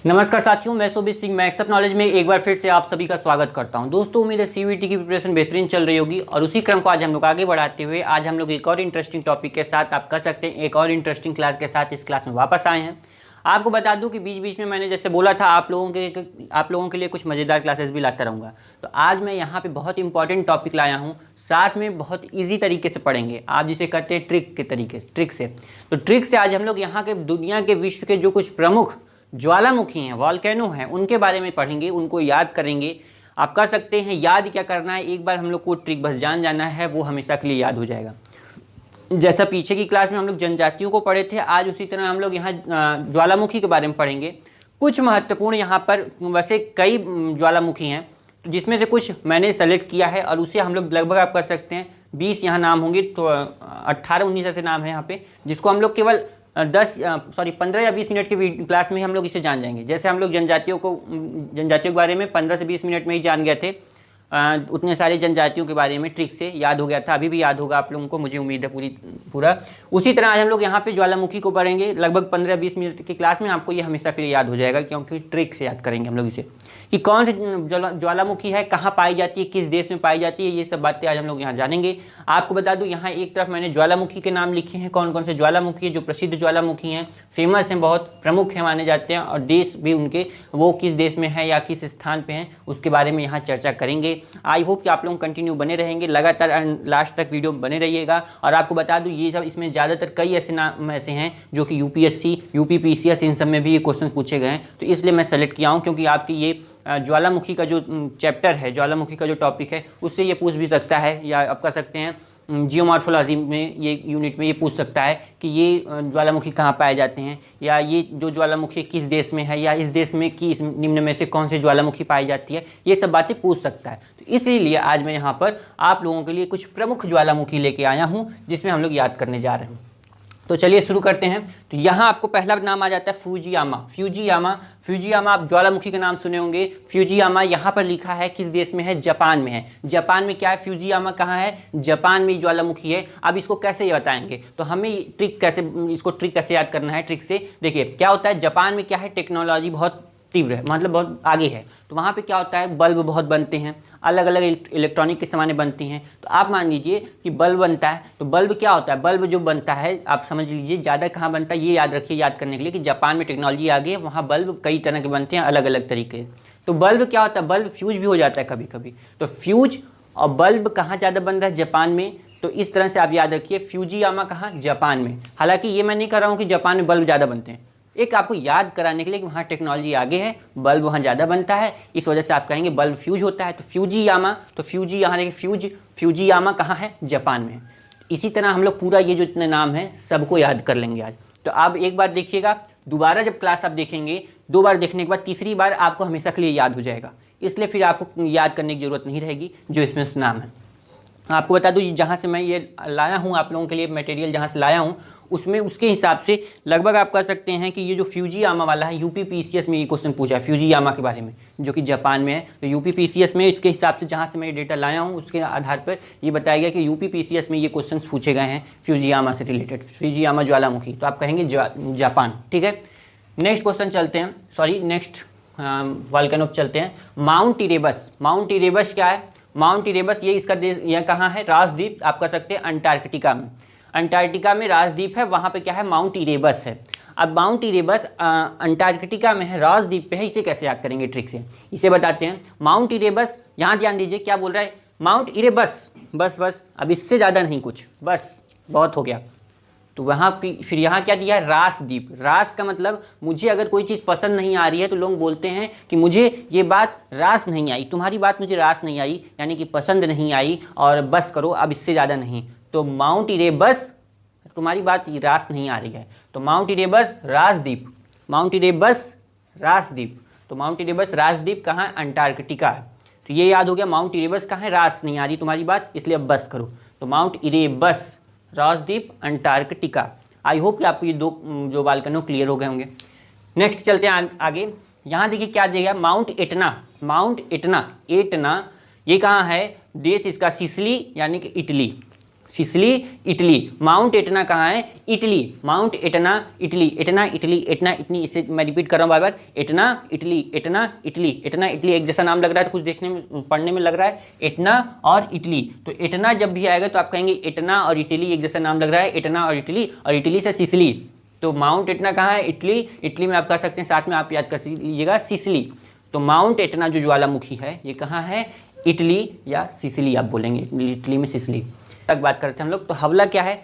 नमस्कार साथियों, मैं सुबीर सिंह मैक्सअप नॉलेज में एक बार फिर से आप सभी का स्वागत करता हूं। दोस्तों, उम्मीद है सीवीटी की प्रिपरेशन बेहतरीन चल रही होगी और उसी क्रम को आज हम लोग आगे बढ़ाते हुए आज हम लोग एक और इंटरेस्टिंग टॉपिक के साथ, आप कह सकते हैं एक और इंटरेस्टिंग क्लास के साथ इस क्लास में वापस आए हैं। आपको बता दूं कि बीच बीच में मैंने जैसे बोला था आप लोगों के लिए कुछ मज़ेदार क्लासेस भी लाता रहूँगा। तो आज मैं यहाँ पर बहुत इंपॉर्टेंट टॉपिक लाया हूँ, साथ में बहुत इजी तरीके से पढ़ेंगे। आप जिसे कहते हैं ट्रिक से। तो ट्रिक से आज हम लोग यहाँ के दुनिया के विश्व के जो कुछ प्रमुख ज्वालामुखी हैं, वॉल्केनो हैं, उनके बारे में पढ़ेंगे, उनको याद करेंगे। आप कह सकते हैं याद क्या करना है, एक बार हम लोग को ट्रिक बस जान जाना है, वो हमेशा के लिए याद हो जाएगा। जैसा पीछे की क्लास में हम लोग जनजातियों को पढ़े थे, आज उसी तरह हम लोग यहाँ ज्वालामुखी के बारे में पढ़ेंगे। कुछ महत्वपूर्ण यहाँ पर वैसे कई ज्वालामुखी हैं, तो जिसमें से कुछ मैंने सेलेक्ट किया है और उसे हम लोग लगभग आप कर सकते हैं 20 यहाँ नाम होंगे, तो 18-19 ऐसे नाम हैं यहाँ पे, जिसको हम लोग केवल 15 या 20 मिनट की क्लास में हम लोग इसे जान जाएंगे। जैसे हम लोग जनजातियों के बारे में 15 से 20 मिनट में ही जान गए थे, उतने सारे जनजातियों के बारे में ट्रिक से याद हो गया था। अभी भी याद होगा आप लोगों को, मुझे उम्मीद है पूरा। उसी तरह आज हम लोग यहाँ पे ज्वालामुखी को पढ़ेंगे लगभग 15-20 मिनट की क्लास में। आपको ये हमेशा के लिए याद हो जाएगा, क्योंकि ट्रिक से याद करेंगे हम लोग इसे, कि कौन सी ज्वालामुखी है, कहाँ पाई जाती है, किस देश में पाई जाती है, ये सब बातें आज हम लोग यहाँ जानेंगे। आपको बता दूँ यहाँ एक तरफ मैंने ज्वालामुखी के नाम लिखे हैं, कौन कौन से ज्वालामुखी है जो प्रसिद्ध ज्वालामुखी हैं, फेमस हैं, बहुत प्रमुख हैं माने जाते हैं, और देश भी उनके वो किस देश में है या किस स्थान पे हैं उसके बारे में यहाँ चर्चा करेंगे। आई होप कि आप लोग कंटिन्यू बने रहेंगे, लगातार लास्ट तक वीडियो बने रहिएगा। और आपको बता दूँ ये सब इसमें ज़्यादातर कई ऐसे नाम ऐसे हैं जो कि यूपीएससी, यूपीपीसीएस इन सब में भी ये क्वेश्चन पूछे गए हैं, तो इसलिए मैं सेलेक्ट किया हूँ, क्योंकि आपकी ये ज्वालामुखी का जो चैप्टर है, ज्वालामुखी का जो टॉपिक है, उससे ये पूछ भी सकता है, या आप कह सकते हैं जियोमॉर्फोलॉजी में ये यूनिट में ये पूछ सकता है कि ये ज्वालामुखी कहाँ पाए जाते हैं, या ये जो ज्वालामुखी किस देश में है, या इस देश में किस निम्न में से कौन सी ज्वालामुखी पाई जाती है, ये सब बातें पूछ सकता है। तो इसीलिए आज मैं यहाँ पर आप लोगों के लिए कुछ प्रमुख ज्वालामुखी लेके आया हूँ, जिसमें हम लोग याद करने जा रहे हैं। तो चलिए शुरू करते हैं। तो यहाँ आपको पहला नाम आ जाता है फ्यूजियामा। आप ज्वालामुखी का नाम सुने होंगे। फ्यूजियामा यहाँ पर लिखा है किस देश में है, जापान में है। जापान में क्या है, फ्यूजियामा कहाँ है, जापान में ज्वालामुखी है। अब इसको कैसे बताएंगे, तो हमें ट्रिक कैसे याद करना है। ट्रिक से देखिए क्या होता है, जापान में क्या है, टेक्नोलॉजी बहुत तीव्र है, मतलब बहुत आगे है। तो वहाँ पे क्या होता है, बल्ब बहुत बनते हैं, अलग अलग इलेक्ट्रॉनिक की सामानें बनती हैं। तो आप मान लीजिए कि बल्ब बनता है, तो बल्ब क्या होता है, बल्ब जो बनता है आप समझ लीजिए ज़्यादा कहाँ बनता है, ये याद रखिए याद करने के लिए कि जापान में टेक्नोलॉजी आगे है, वहाँ बल्ब कई तरह के बनते हैं, अलग अलग तरीके। तो बल्ब क्या होता है, बल्ब फ्यूज भी हो जाता है कभी कभी। तो फ्यूज और बल्ब कहाँ ज़्यादा बन रहा है, जापान में। तो इस तरह से आप याद रखिए, फ्यूजियामा कहाँ, जापान में। हालांकि ये मैं नहीं कर रहा हूँ कि जापान में बल्ब ज़्यादा बनते हैं, एक आपको याद कराने के लिए कि वहाँ टेक्नोलॉजी आगे है, बल्ब वहाँ ज़्यादा बनता है, इस वजह से आप कहेंगे बल्ब फ्यूज होता है। तो फ्यूजियामा, तो फ्यूजी यहाँ देखिए, फ्यूजियामा कहाँ है, जापान में। इसी तरह हम लोग पूरा ये जो इतने नाम हैं सबको याद कर लेंगे आज। तो आप एक बार देखिएगा, दोबारा जब क्लास आप देखेंगे, 2 बार देखने के बाद तीसरी बार आपको हमेशा के लिए याद हो जाएगा, इसलिए फिर आपको याद करने की ज़रूरत नहीं रहेगी जो इसमें नाम है। आपको बता दूँ जहाँ से मैं ये लाया हूँ आप लोगों के लिए मटेरियल, जहाँ से लाया हूँ उसमें उसके हिसाब से लगभग आप कह सकते हैं कि ये जो फ्यूजियामा वाला है, यूपीपीसीएस में ये क्वेश्चन पूछा है फ्यूजियामा के बारे में, जो कि जापान में है। तो यूपीपीसीएस में इसके हिसाब से जहाँ से मैं डेटा लाया हूँ उसके आधार पर ये बताया गया कि यूपीपीसीएस में ये क्वेश्चन पूछे गए हैं फ्यूजियामा से रिलेटेड, फ्यूजियामा ज्वालामुखी। तो आप कहेंगे जापान, ठीक है। नेक्स्ट क्वेश्चन चलते हैं, नेक्स्ट वॉल्केनो चलते हैं। Mount Erebus. माउंट इरेबस क्या है, माउंट इरेबस ये इसका देश, यह कहाँ है, राजद्वीप आप कह सकते हैं अंटार्कटिका में। अंटार्कटिका में राजद्वीप है, वहाँ पे क्या है, माउंट इरेबस है। अब माउंट इरेबस अंटार्कटिका में है, राजद्वीप पे है, इसे कैसे याद करेंगे ट्रिक से, इसे बताते हैं। माउंट इरेबस, यहाँ ध्यान दीजिए क्या बोल रहा है, माउंट इरेबस, बस अब इससे ज़्यादा नहीं कुछ, बस बहुत हो गया। तो वहाँ फिर यहाँ क्या दिया है, रासद्वीप। रास का मतलब मुझे अगर कोई चीज़ पसंद नहीं आ रही है तो लोग बोलते हैं कि मुझे ये बात रास नहीं आई, तुम्हारी बात मुझे रास नहीं आई, यानी कि पसंद नहीं आई, और बस करो अब इससे ज़्यादा नहीं। तो माउंट इरेबस, तुम्हारी बात रास नहीं आ रही है, तो माउंट इरेबस रासद्वीप, माउंट इरेबस रासद्वीप। तो माउंट इरेबस रासद्वीप कहाँ है, अंटार्कटिका है। तो ये याद हो गया, माउंट इरेबस कहाँ है, रास नहीं आ रही तुम्हारी बात, इसलिए अब बस करो। तो माउंट इरेबस, राजद्वीप, अंटार्कटिका। आई होप कि आपको ये 2 जो वॉल्केनो क्लियर हो गए होंगे। नेक्स्ट चलते हैं आगे। यहाँ देखिए क्या दिया, Mount Etna. Mount Etna, Etna ये कहाँ है, देश इसका सिसिली यानी कि Italy. Sicily Italy. Mount Etna कहाँ है? Italy. Mount Etna Italy, Etna Italy, Etna Italy. इसे मैं रिपीट कर रहा हूँ बार बार, Etna Italy, Etna Italy, Etna Italy. एक जैसा नाम लग रहा है तो कुछ देखने में पढ़ने में लग रहा है, एटना और इटली। तो एटना जब भी आएगा तो आप कहेंगे एटना और इटली, एक जैसा नाम लग रहा है, एटना और इटली, और इटली से सिसली। तो माउंट एटना कहाँ है? इटली। इटली में आप कह सकते हैं, साथ में आप याद कर लीजिएगा सिसली। तो माउंट एटना जो ज्वालामुखी है ये कहाँ है? इटली या सिसली आप बोलेंगे, इटली में सिसली तक बात करते हैं हम लोग। तो हवला क्या है?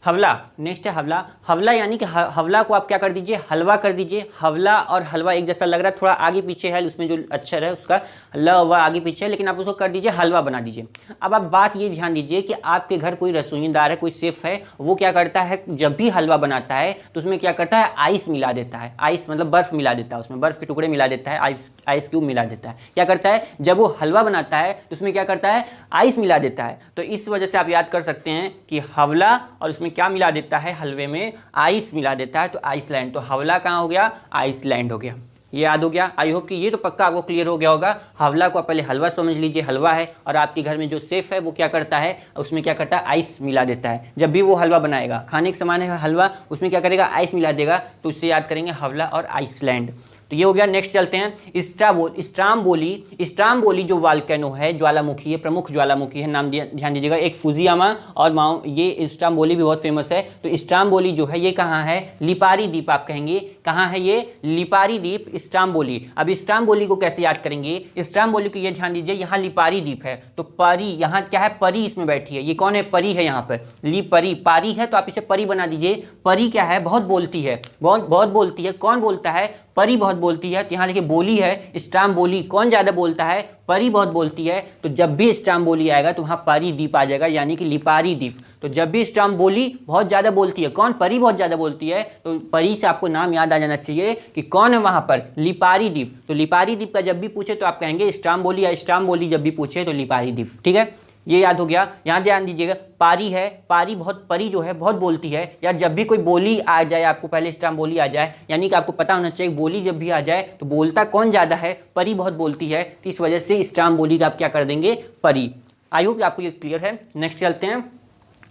हवला, नेक्स्ट है हवला। हवला यानी कि हवला को आप क्या कर दीजिए? हलवा कर दीजिए। हवला और हलवा एक जैसा लग रहा है, थोड़ा आगे पीछे है, उसमें जो अक्षर है उसका ल व आगे पीछे है, लेकिन आप उसको कर दीजिए हलवा बना दीजिए। अब आप बात ये ध्यान दीजिए कि आपके घर कोई रसोईदार है, कोई शेफ है, वो क्या करता है जब भी हलवा बनाता है तो उसमें क्या करता है? आइस मिला देता है। आइस मतलब बर्फ मिला देता है, उसमें बर्फ के टुकड़े मिला देता है, आइस क्यूब मिला देता है। क्या करता है जब वो हलवा बनाता है तो उसमें क्या करता है? आइस मिला देता है। तो इस वजह से आप याद कर सकते हैं कि हवला, और उसमें क्या मिला देता है? हलवे में आइस मिला देता है, तो आइसलैंड। तो हवला कहाँ हो गया? आइसलैंड हो गया। ये याद हो गया? आई होप कि ये तो पक्का आपको क्लियर हो गया होगा। हवला को आप पहले हलवा समझ लीजिए, हलवा है, और आपके घर में जो शेफ है वो क्या करता है? उसमें क्या करता है? आइस मिला देता है। जब भी वो हलवा बनाएगा, खाने के सामान है हलवा, उसमें क्या करेगा? आइस मिला देगा। तो उससे याद करेंगे हवला और आइसलैंड। तो ये हो गया। नेक्स्ट चलते हैं स्ट्राम्बोली जो वाल्केनो है, ज्वालामुखी है, प्रमुख ज्वालामुखी है, नाम ध्यान दीजिएगा। एक फुजियामा और ये स्ट्राम्बोली भी बहुत फेमस है। तो स्ट्राम्बोली जो है ये कहाँ है? लिपारी द्वीप आप कहेंगे। कहाँ है ये? लिपारी द्वीप, स्ट्राम्बोली। अब स्ट्राम्बोली को कैसे याद करेंगे? स्ट्राम्बोली को ये ध्यान दीजिए, यहाँ लिपारी द्वीप है, तो परी यहाँ क्या है? परी इसमें बैठी है। ये कौन है? परी है यहाँ पर, लिपरी। पारी है तो आप इसे परी बना दीजिए। परी क्या है? बहुत बोलती है, बहुत बोलती है। कौन बोलता है? परी बहुत बोलती है। तो यहाँ देखिए बोली है स्ट्राम्बोली, कौन ज़्यादा बोलता है? परी बहुत बोलती है। तो जब भी स्ट्राम्बोली आएगा तो वहाँ पारी द्वीप आ जाएगा, यानी कि लिपारी द्वीप। तो जब भी स्ट्राम्बोली बहुत ज़्यादा बोलती है, कौन? परी बहुत ज़्यादा बोलती है, तो परी से आपको नाम याद आ जाना चाहिए कि कौन है वहाँ पर? लिपारी द्वीप। तो लिपारी द्वीप का जब भी पूछे तो आप कहेंगे स्ट्राम्बोली, या स्ट्राम्बोली जब भी पूछे तो लिपारी द्वीप। ठीक है, ये याद हो गया। यहाँ ध्यान दीजिएगा, पारी है, पारी बहुत, परी जो है बहुत बोलती है। या जब भी कोई बोली आ जाए, आपको पहले स्ट्राम्बोली आ जाए, यानी कि आपको पता होना चाहिए बोली जब भी आ जाए तो बोलता कौन ज़्यादा है? परी बहुत बोलती है। तो इस वजह से स्ट्राम्बोली का आप क्या कर देंगे? परी। आई होप आपको ये क्लियर है। नेक्स्ट चलते हैं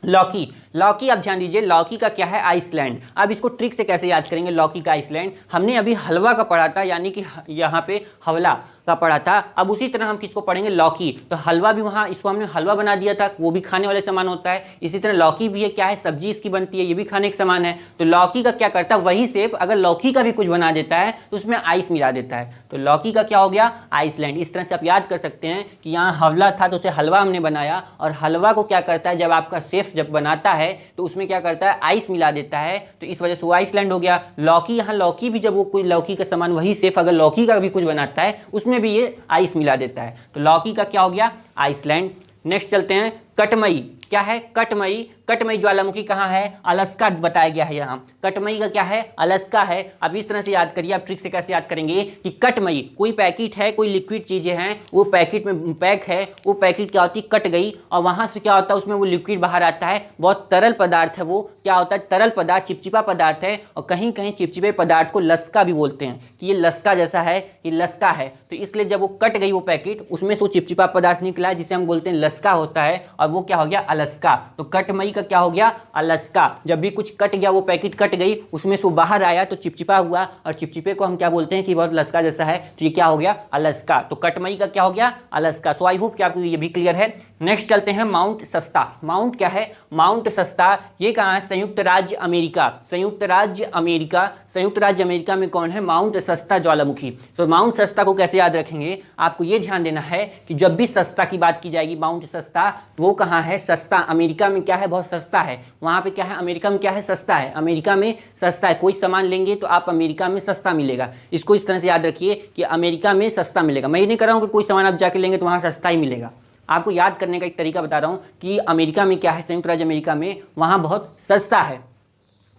लौकी। लौकी आप ध्यान दीजिए, लौकी का क्या है? आइसलैंड। अब इसको ट्रिक से कैसे याद करेंगे लौकी का आइसलैंड? हमने अभी हलवा का पढ़ा था, यानी कि यहाँ पे हवला का पढ़ा था। अब उसी तरह हम किसको पढ़ेंगे? लौकी। तो हलवा भी वहाँ, इसको हमने हलवा बना दिया था, वो भी खाने वाले सामान होता है। इसी तरह लौकी भी है, क्या है? सब्जी इसकी बनती है, ये भी खाने के सामान है। तो लौकी का क्या करता है? वही सेप अगर लौकी का भी कुछ बना देता है तो उसमें आइस मिला देता है। तो लौकी का क्या हो गया? आइसलैंड। इस तरह से आप याद कर सकते हैं कि यहाँ हवला था तो उसे हलवा हमने बनाया, और हलवा को क्या करता है? जब आपका शेफ जब बनाता है तो उसमें क्या करता है? आइस मिला देता है। तो इस वजह से वो आइसलैंड हो गया। लौकी, यहाँ लौकी भी जब वो कोई लौकी का सामान, वही शेफ अगर लौकी का भी कुछ बनाता है उसमें भी ये आइस मिला देता है। तो लौकी का क्या हो गया? आइसलैंड। नेक्स्ट चलते हैं कटमई। क्या है? कटमई। कटमई ज्वालामुखी कहाँ है? अलास्का बताया गया है यहाँ। कटमई का क्या है? अलास्का है। अब इस तरह से याद करिए, आप ट्रिक से कैसे याद करेंगे कि कटमई कोई पैकेट है, कोई लिक्विड चीज़ें हैं, वो पैकेट में पैक है, वो पैकेट क्या होती है? कट गई, और वहाँ से क्या होता है? उसमें वो लिक्विड बाहर आता है, बहुत तरल पदार्थ है। वो क्या होता है? तरल पदार्थ, चिपचिपा पदार्थ है। और कहीं कहीं चिपचिपे पदार्थ को लस्का भी बोलते हैं, कि ये लस्का जैसा है, ये लस्का है। तो इसलिए जब वो कट गई वो पैकेट, उसमें से वो चिपचिपा पदार्थ निकला है जिसे हम बोलते हैं लस्का होता है, और वो क्या हो गया? अलास्का। तो कटमई का क्या हो गया? अलास्का। जब भी कुछ कट गया, वो पैकेट कट गई, उसमें से बाहर आया तो चिपचिपा हुआ, और चिपचिपे को हम क्या बोलते हैं? कि बहुत लस्का जैसा है, तो ये क्या हो गया? अलास्का। तो कटमई का क्या हो गया? अलास्का। सो आई होप कि आपको ये भी क्लियर है। नेक्स्ट चलते हैं माउंट सस्ता। माउंट क्या है? माउंट सस्ता ये कहाँ है? संयुक्त राज्य अमेरिका। संयुक्त राज्य अमेरिका। संयुक्त राज्य अमेरिका में कौन है? माउंट सस्ता ज्वालामुखी। तो माउंट सस्ता को कैसे याद रखेंगे? आपको ये ध्यान देना है कि जब भी सस्ता की बात की जाएगी, माउंट सस्ता, तो वो कहाँ है? सस्ता। अमेरिका में क्या है? बहुत सस्ता है। वहाँ पे क्या है? अमेरिका में क्या है? सस्ता है। अमेरिका में सस्ता है। कोई सामान लेंगे तो आप अमेरिका में सस्ता मिलेगा। इसको इस तरह से याद रखिए कि अमेरिका में सस्ता मिलेगा। मैं ये नहीं कर रहा हूँ कि कोई सामान आप जाके लेंगे तो वहाँ सस्ता ही मिलेगा। आपको याद करने का एक तरीका बता रहा हूँ कि अमेरिका में क्या है? संयुक्त राज्य अमेरिका में वहाँ बहुत सस्ता है।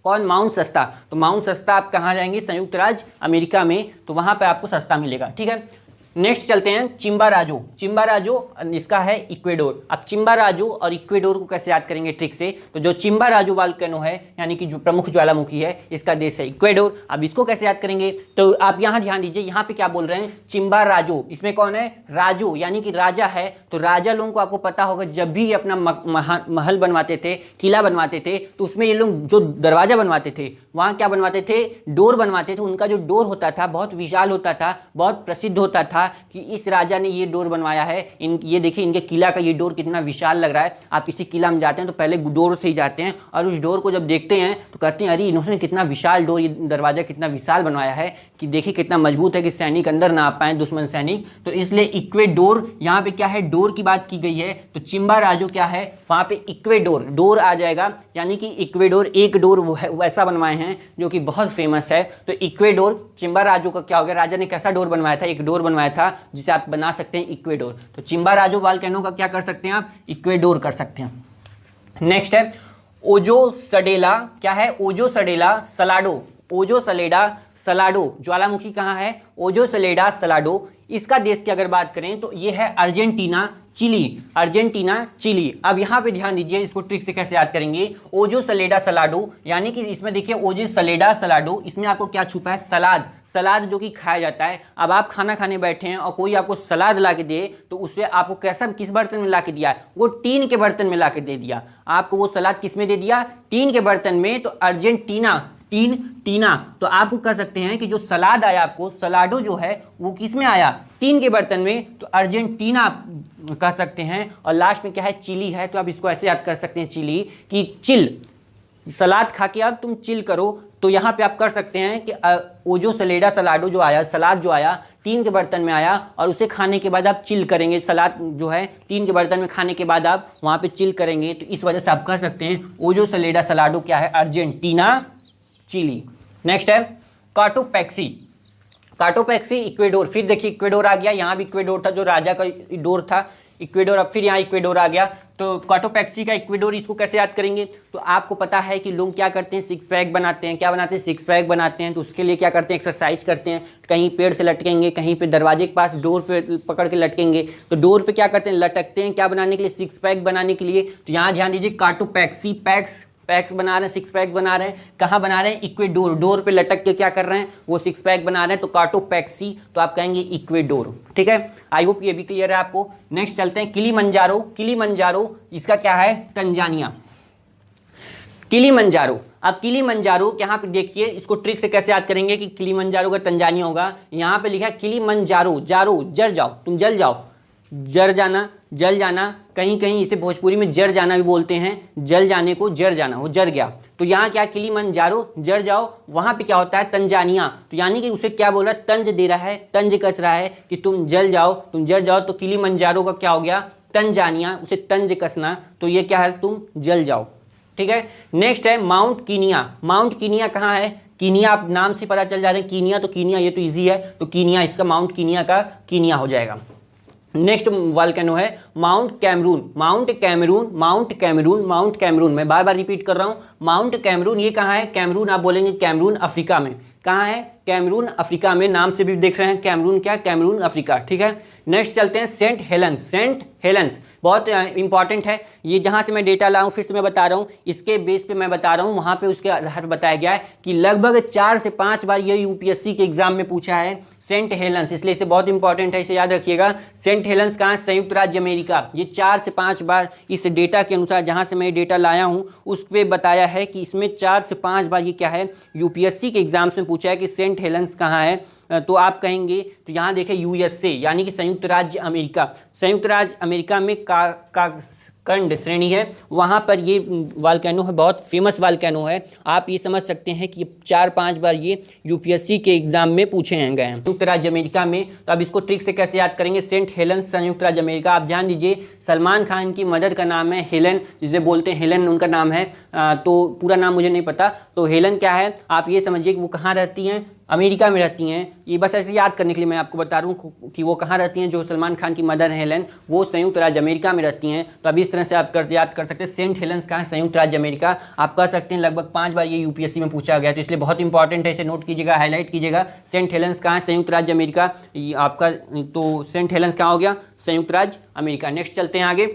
कौन? माउंट सस्ता। तो माउंट सस्ता आप कहाँ जाएंगे? संयुक्त राज्य अमेरिका में, तो वहाँ पे आपको सस्ता मिलेगा। ठीक है, नेक्स्ट चलते हैं चिम्बाराजो। चिम्बाराजो इसका है इक्वेडोर। अब चिम्बाराजो और इक्वेडोर को कैसे याद करेंगे ट्रिक से, तो जो चिम्बाराजो वोल्केनो है यानी कि जो प्रमुख ज्वालामुखी है इसका देश है इक्वेडोर। अब इसको कैसे याद करेंगे, तो आप यहाँ ध्यान दीजिए, यहाँ पे क्या बोल रहे हैं, चिम्बाराजो। इसमें कौन है, राजो यानी कि राजा है। तो राजा लोगों को आपको पता होगा जब भी ये अपना महल बनवाते थे, किला बनवाते थे, तो उसमें ये लोग जो दरवाजा बनवाते थे वहाँ क्या बनवाते थे, डोर बनवाते थे। उनका जो डोर होता था बहुत विशाल होता था, बहुत प्रसिद्ध होता था कि इस राजा ने ये डोर बनवाया है। ये देखिए इनके किला का ये डोर कितना विशाल लग रहा है। आप किसी किला में जाते हैं तो पहले डोर से ही जाते हैं और उस डोर को जब देखते हैं तो कहते हैं अरे इन्होंने कितना विशाल डोर, ये दरवाजा कितना विशाल बनवाया है कि देखिए कितना मजबूत है कि सैनिक अंदर ना आ पाए, दुश्मन सैनिक। तो इसलिए इक्वेडोर यहाँ पे क्या है, डोर की बात की गई है। तो चिम्बाराजो क्या है, वहाँ पे इक्वेडोर डोर आ जाएगा, यानी कि इक्वेडोर एक डोर वैसा बनवाए हैं जो कि बहुत फेमस है। तो इक्वेडोर, चिम्बाराजो का क्या हो गया, राजा ने कैसा डोर बनवाया था, एक डोर बनवाया था जिसे आप बना सकते हैं इक्वेडोर। तो चिम्बाराजो वोल्केनो का क्या कर सकते हैं आप, इक्वेडोर कर सकते हैं। नेक्स्ट है ओजो सडेला। क्या है, ओजो सडेला सलाडो। ओजो सलेडा सलाडो ज्वालामुखी कहाँ है, ओजो सलेडा सलाडो। इसका देश की अगर बात करें तो ये है अर्जेंटीना चिली। Argentina Chile. अब यहाँ पे ध्यान दीजिए, इसको ट्रिक से कैसे याद करेंगे, ओजो सलेडा सलाडो, यानी कि इसमें देखिए ओजो सलेडा सलाडो, इसमें आपको क्या छुपा है, सलाद। सलाद जो कि खाया जाता है। अब आप खाना खाने बैठे हैं और कोई आपको सलाद ला के दे तो उससे आपको कैसा, किस बर्तन में ला के दिया है, वो टीन के बर्तन में ला के दे दिया। आपको वो सलाद किस में दे दिया, टीन के बर्तन में। तो अर्जेंटीना, टीना। तो आपको कह सकते हैं कि जो सलाद आया आपको, सलाडो जो है वो किस में आया, टीन के बर्तन में। तो अर्जेंटीना कह सकते हैं। और लास्ट में क्या है, चिली है। तो आप इसको ऐसे याद कर सकते हैं, चिली की चिल, सलाद खा के अब तुम चिल करो। तो यहाँ पे आप कर सकते हैं कि ओजो सलेडा सलाडो जो आया, सलाद जो आया टीन के बर्तन में आया और उसे खाने के बाद आप चिल करेंगे। सलाद जो है टीन के बर्तन में खाने के बाद आप वहाँ पे चिल करेंगे। तो इस वजह से आप कह सकते हैं ओजो सलेडा सलाडो क्या है, अर्जेंटीना चिली। नेक्स्ट है काटोपैक्सी। काटोपैक्सी इक्वेडोर। फिर देखिए इक्वेडोर आ गया, यहाँ भी इक्वेडोर था जो राजा का डोर था इक्वेडोर। अब फिर यहाँ इक्वेडोर आ गया। तो काटोपैक्सी का इक्वेडोर, इसको कैसे याद करेंगे, तो आपको पता है कि लोग क्या करते हैं, सिक्स पैक बनाते हैं। क्या बनाते हैं, सिक्स पैक बनाते हैं। तो उसके लिए क्या करते हैं, एक्सरसाइज करते हैं। कहीं पेड़ से लटकेंगे, कहीं पे दरवाजे के पास डोर पे पकड़ के लटकेंगे। तो डोर पे क्या करते हैं, लटकते हैं, क्या बनाने के लिए, सिक्स पैक बनाने के लिए। तो यहाँ ध्यान दीजिए, काटोपैक्सी, पैक्स बना रहे हैं, सिक्स पैक बना रहे हैं। कहाँ बना रहे हैं, इक्वेडोर। डोर पे लटक के क्या कर रहे हैं, वो सिक्स पैक बना रहे हैं। तो काटोपैक्सी, तो आप कहेंगे इक्वेडोर। ठीक है, आई होप ये भी क्लियर है आपको। नेक्स्ट चलते हैं किलीमंजारो। किलीमंजारो इसका क्या है, तंजानिया। किलीमंजारो। अब किलीमंजारो यहाँ पे देखिए, इसको ट्रिक से कैसे याद करेंगे कि किलीमंजारो का तंजानिया होगा। यहाँ पे लिखा है किलीमंजारो, जारो जर जाओ, तुम जल जाओ, जर जाना, जल जाना। कहीं कहीं इसे भोजपुरी में जर जाना भी बोलते हैं, जल जाने को जर जाना, वो जर गया। तो यहाँ क्या, किलीमंजारो जर जाओ। वहाँ पे क्या होता है, तंजानिया। तो यानी कि उसे क्या बोल रहा है, तंज दे रहा है, तंज कस रहा है कि तुम जल जाओ, तुम जल जाओ। तो किलीमंजारो का क्या हो गया, तंजानिया, उसे तंज कसना। तो ये क्या है, तुम जल जाओ। ठीक है। नेक्स्ट है माउंट कीनिया। माउंट कीनिया कहाँ है, कीनिया आप नाम से पता चल जा रहे हैं, कीनिया। तो कीनिया ये तो ईजी है, तो कीनिया, इसका माउंट कीनिया का कीनिया हो जाएगा। नेक्स्ट वोल्केनो है Mount Cameroon. Mount Cameroon, Mount Cameroon, Mount Cameroon. मैं बार बार रिपीट कर रहा हूँ, माउंट कैमरून। ये कहाँ है, कैमरून आप बोलेंगे, कैमरून अफ्रीका में। कहाँ है, कैमरून अफ्रीका में। नाम से भी देख रहे हैं कैमरून, क्या, कैमरून अफ्रीका। ठीक है। नेक्स्ट चलते हैं सेंट हेलेंस। सेंट हेलेंस बहुत इंपॉर्टेंट है। ये जहाँ से मैं डेटा लाऊं, फिर से मैं बता रहा हूँ, इसके बेस पे मैं बता रहा हूँ। वहाँ पे उसके आधार पर बताया गया है कि लगभग 4 से 5 बार ये यूपीएससी के एग्जाम में पूछा है सेंट हेलेंस, इसलिए इसे बहुत इंपॉर्टेंट है, इसे याद रखिएगा। सेंट हेलेंस कहाँ, संयुक्त राज्य अमेरिका। ये 4 से 5 बार इस डेटा के अनुसार, जहाँ से मैं डेटा लाया हूँ उस पर बताया है कि इसमें 4 से 5 बार ये क्या है, यूपीएससी के एग्जाम्स में पूछा है कि सेंट हेलेंस कहाँ है। तो आप कहेंगे, तो यहाँ देखें यूएसए यानी कि संयुक्त राज्य अमेरिका। संयुक्त राज्य अमेरिका में का खंड श्रेणी है, वहाँ पर ये वोल्केनो है, बहुत फेमस वोल्केनो है। आप ये समझ सकते हैं कि 4-5 बार ये यूपीएससी के एग्जाम में पूछे हैं गए हैं संयुक्त राज्य अमेरिका में। तो अब इसको ट्रिक से कैसे याद करेंगे, सेंट हेलेंस संयुक्त राज्य अमेरिका। आप ध्यान दीजिए, सलमान खान की मदर का नाम है हेलन, जिसे बोलते हैं हेलन उनका नाम है। तो पूरा नाम मुझे नहीं पता। तो हेलन क्या है, आप ये समझिए कि वो कहाँ रहती हैं, अमेरिका में रहती हैं। ये बस ऐसे याद करने के लिए मैं आपको बता रहा हूँ कि वो कहाँ रहती हैं। जो सलमान खान की मदर है हेलन, वो संयुक्त राज्य अमेरिका में रहती हैं। तो अभी इस तरह से आप याद कर सकते हैं सेंट हेलेंस कहाँ है, संयुक्त राज्य अमेरिका। आप कह सकते हैं लगभग 5 बार ये यूपीएससी में पूछा गया, तो इसलिए बहुत इंपॉर्टेंट है, इसे नोट कीजिएगा, हाईलाइट कीजिएगा। सेंट हेलेंस कहाँ है, संयुक्त राज्य अमेरिका। आपका तो सेंट हेलेंस कहाँ हो गया, संयुक्त राज्य अमेरिका। नेक्स्ट चलते हैं आगे।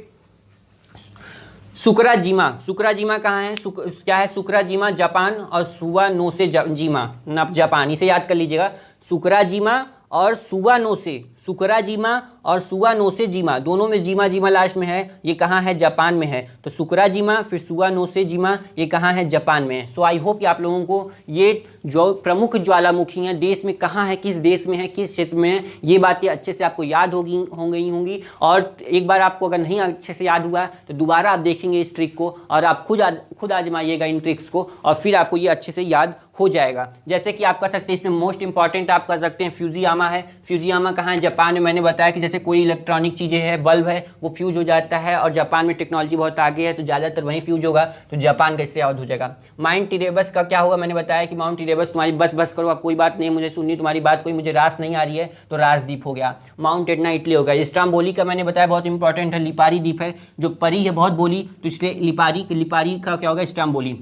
सुकराजीमा, सुकराजीमा कहाँ है, क्या है सुकराजीमा, जापान, और सुवानोसे जीमा जापान। इसे याद कर लीजिएगा, सुकराजीमा और सुवानोसे, सुकराजीमा और सुवानोसे जीमा, दोनों में जीमा जीमा लास्ट में है। ये कहाँ है, जापान में है। तो सुकराजीमा फिर सुवानोसे जीमा, ये कहाँ है, जापान में है। सो आई होप कि आप लोगों को ये जो प्रमुख ज्वालामुखी हैं देश में कहाँ है, किस देश में है, किस क्षेत्र में है, ये बातें अच्छे से आपको याद हो गई होंगी। और एक बार आपको अगर नहीं अच्छे से याद हुआ तो दोबारा आप देखेंगे इस ट्रिक को और आप खुद आजमाइएगा इन ट्रिक्स को, और फिर आपको ये अच्छे से याद हो जाएगा। जैसे कि आप कह सकते हैं इसमें मोस्ट इंपॉर्टेंट आप कह सकते हैं फ्यूजियामा है। फ्यूजियामा कहाँ है, जापान में। मैंने बताया कि जैसे कोई इलेक्ट्रॉनिक चीज़ें है, बल्ब है, वो फ्यूज हो जाता है, और जापान में टेक्नोलॉजी बहुत आगे है तो ज़्यादातर वहीं फ्यूज होगा, तो जापान कैसे याद हो जाएगा। माउंट इरेबस का क्या होगा, मैंने बताया कि माउंट इरेबस, तुम्हारी बस करो आप, कोई बात नहीं मुझे सुननी तुम्हारी बात, कोई मुझे रास नहीं आ रही है, तो राजद्वीप हो गया। माउंट एटना इटली हो गया। स्ट्राम्बोली का मैंने बताया बहुत इंपॉर्टेंट है, लिपारी द्वीप है, जो परी है बहुत बोली, तो इसलिए लिपारी का क्या होगा, स्ट्राम्बोली।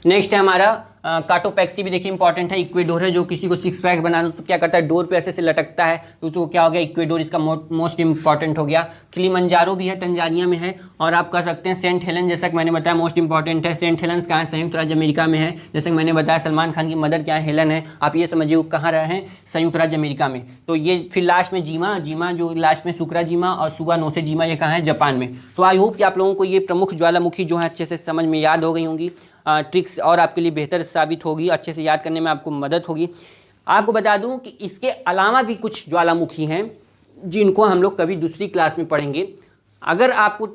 नेक्स्ट है हमारा काटोपैक्सी भी देखिए इंपॉर्टेंट है। इक्वेडोर है, जो किसी को सिक्स पैक बनाना तो क्या करता है, डोर पे ऐसे से लटकता है, तो उसको क्या हो गया, इक्वेडोर, इसका मोस्ट इंपॉर्टेंट हो गया। किलिमंजारो भी है, तंजानिया में है। और आप कह सकते हैं सेंट हेलेन, जैसा कि मैंने बताया मोस्ट इंपॉर्टेंट है। सेंट हेलेंस कहाँ है, संयुक्त राज्य अमेरिका में है। जैसे कि मैंने बताया सलमान खान की मदर क्या है, हेलन है। आप ये समझिए वो कहाँ रहे हैं, संयुक्त राज्य अमेरिका में। तो ये फिर लास्ट में जीमा जो लास्ट में सुकराजीमा और सुवानोसे जीमा, ये कहाँ है, जापान में। सो आई होप कि आप लोगों को ये प्रमुख ज्वालामुखी जो है अच्छे से समझ में याद हो गई होंगी। ट्रिक्स और आपके लिए बेहतर साबित होगी, अच्छे से याद करने में आपको मदद होगी। आपको बता दूं कि इसके अलावा भी कुछ ज्वालामुखी हैं जिनको हम लोग कभी दूसरी क्लास में पढ़ेंगे। अगर आपको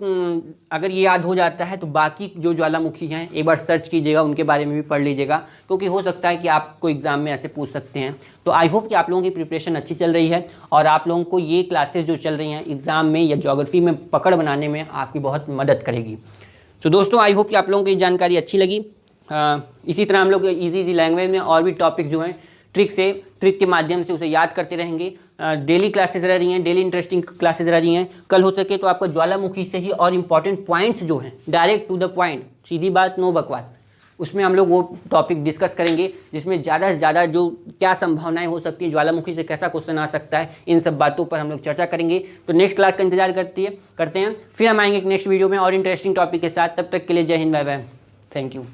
अगर ये याद हो जाता है तो बाकी जो ज्वालामुखी हैं एक बार सर्च कीजिएगा, उनके बारे में भी पढ़ लीजिएगा, क्योंकि हो सकता है कि आपको एग्ज़ाम में ऐसे पूछ सकते हैं। तो आई होप कि आप लोगों की प्रिपरेशन अच्छी चल रही है और आप लोगों को ये क्लासेस जो चल रही हैं एग्ज़ाम में या ज्योग्राफी में पकड़ बनाने में आपकी बहुत मदद करेगी। तो दोस्तों आई होप कि आप लोगों को ये जानकारी अच्छी लगी। इसी तरह हम लोग इजी लैंग्वेज में और भी टॉपिक जो हैं ट्रिक के माध्यम से उसे याद करते रहेंगे। डेली क्लासेस रह रही हैं, डेली इंटरेस्टिंग क्लासेस रह रही हैं। कल हो सके तो आपका ज्वालामुखी से ही और इम्पॉर्टेंट पॉइंट्स जो हैं, डायरेक्ट टू द पॉइंट, सीधी बात, नो बकवास, उसमें हम लोग वो टॉपिक डिस्कस करेंगे जिसमें ज़्यादा से ज़्यादा जो क्या संभावनाएं हो सकती हैं, ज्वालामुखी से कैसा क्वेश्चन आ सकता है, इन सब बातों पर हम लोग चर्चा करेंगे। तो नेक्स्ट क्लास का इंतजार करते हैं। फिर हम आएंगे एक नेक्स्ट वीडियो में और इंटरेस्टिंग टॉपिक के साथ। तब तक के लिए जय हिंद, बाय बाय, थैंक यू।